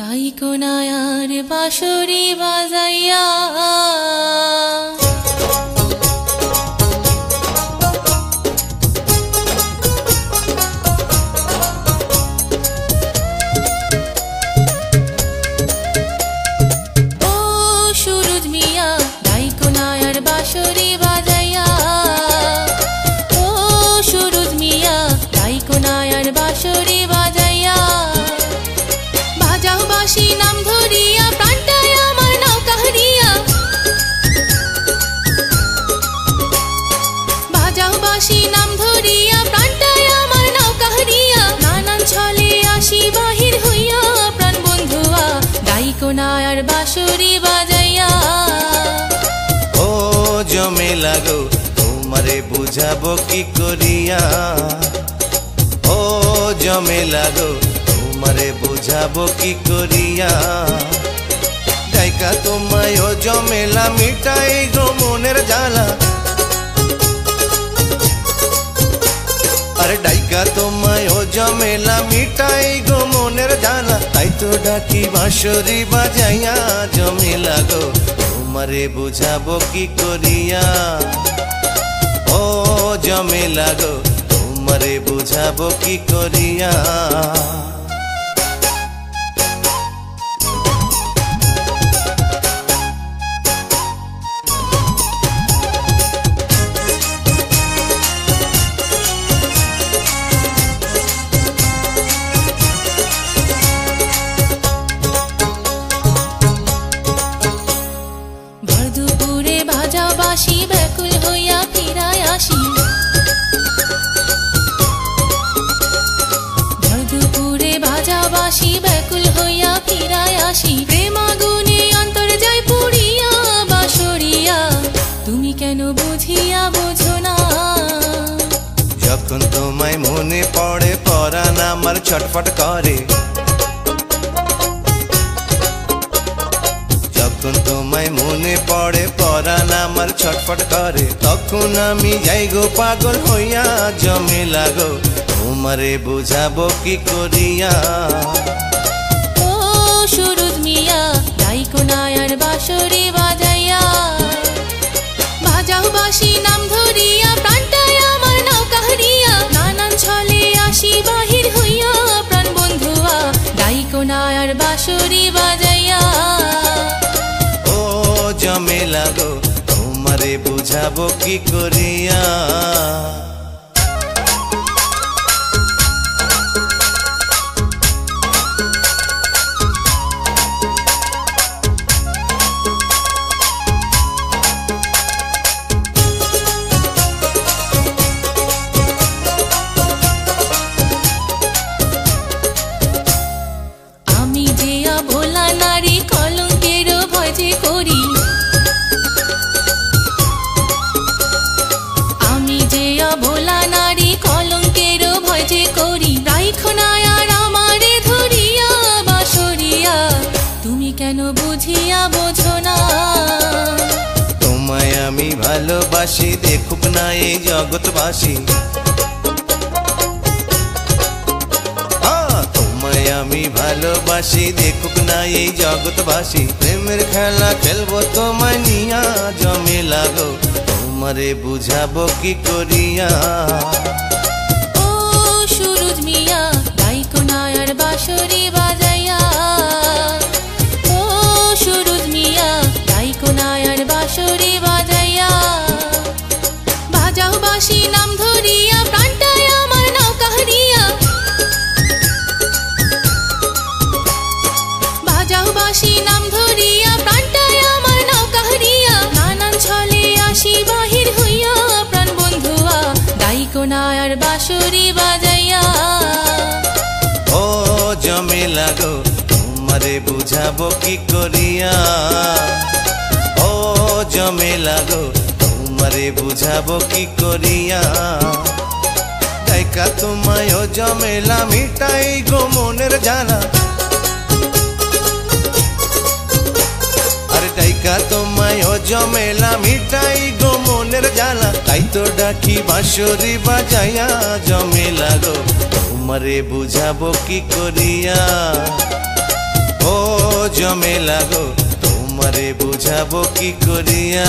তাই কোনায়ার বাঁশরি বাজাইয়া ও সুরুজ মিয়া তাই কোনায়ার বাঁশরি বাজাইয়া ও সুরুজ মিয়া তাই কোনায়ার বাঁশরি বাজাইয়া বাজাও বাঁশি নাম ধরিয়া প্রাণটায় আমার নৌকা হারিয়া বাজাও বাঁশি নাম ধরিয়া প্রাণটায় আমার নৌকা হারিয়া নানান ছলে আসি বাহির হইয়া প্রাণ বন্ধুয়া দাই কোনায়ার বাঁশরি বাজাইয়া ও জমে লাগো তোমারে বুঝাবো কি করিয়া ও জমে লাগো তোমারে বুঝাবো কি করিয়া ডাইকা তোমায় ও জমেলা মিটাই গো মনের জ্বালা আরে ডাইকা তোমায় ও জমেলা মিটাই গো মনের জ্বালা তাই তো ডাকি বাঁশরি বাজাইয়া জমে লাগো তোমারে বুঝাবো কি করিয়া ও জমে লাগো তোমারে বুঝাবো কি করিয়া দুপুরে বাজা বাঁশি ব্যাকুল হইয়া ফিরায় আসি দুপুরে বাজা বাঁশি ব্যাকুল হইয়া ফিরায় আসি প্রেম আগুনে অন্তর যায় পুড়িয়া বাঁশরিয়া তুমি কেন বুঝিয়া বোঝো না যখন তোমায় মনে পড়ে পরাণ আমার ছটফট করে যখন তোমায় মনে পড়ে পরাণ আমার ছটফট করে তখন আমি যাই গো পাগল হইয়া জমে লাগো তোমারে বুঝাবো কি করিয়া ও সুরুজ মিয়া তাই কোনায়ার বাঁশরি বাজাইয়া বাজাও বাঁশি নাম ধরিয়া প্রাণটায় আমার নৌকা হারিয়া নানান ছলে আসি বাহির হইয়া প্রাণ বন্ধুয়া তাই কোনায়ার বাঁশরি বাজাইয়া ও জমে লাগো তোমারে বুঝাবো কি করিয়া আমি যে ভোলা নারী কলঙ্কের ভয় যে করি আমি যে ভোলা নারী কলঙ্কের ভয় যে করি রাইখো না আর আমারে ধরিয়া বাঁশরিয়া তুমি কেন বুঝিয়া বোঝো না তোমায় আমি ভালোবাসি দেখুক না এই জগৎবাসী তোমায় আমি ভালোবাসি দেখুক না এই জগৎবাসী প্রেমের খেলা খেলবো তোমায় নিয়া জমে লাগো তোমারে বুঝাবো কি করিয়া ও সুরুজ মিয়া তাই কোনায়ার বাঁশরি বাজাইয়া ও সুরুজ মিয়া তাই কোনায়ার বাঁশরি বাজাইয়া বাজাও বাঁশি নাম ধরিয়া প্রাণটায় আমার নৌকা হারিয়া বাজাও বাঁশি নাম ধরিয়া প্রাণটায় আমার নৌকা হারিয়া নানান ছলে আসি বাহির হইয়া প্রাণ বন্ধুয়া দাই কোনায়ার বাঁশরি বাজাইয়া ও জমে লাগো তোমারে বুঝাবো কি করিয়া ও জমে লাগো তোমারে বুঝাবো কি করিয়া ডাইকা তোমায় ও জমেলা মিটাই গো মনের জ্বালা আরে ডাইকা তোমায় ও জমেলা মিটাই গো মনের জ্বালা তাই তো ডাকি বাঁশরি বাজাইয়া জমে লাগো তোমারে বুঝাবো কি করিয়া ও ও জমেলা গো তোমারে বুঝাবো কি করিয়া।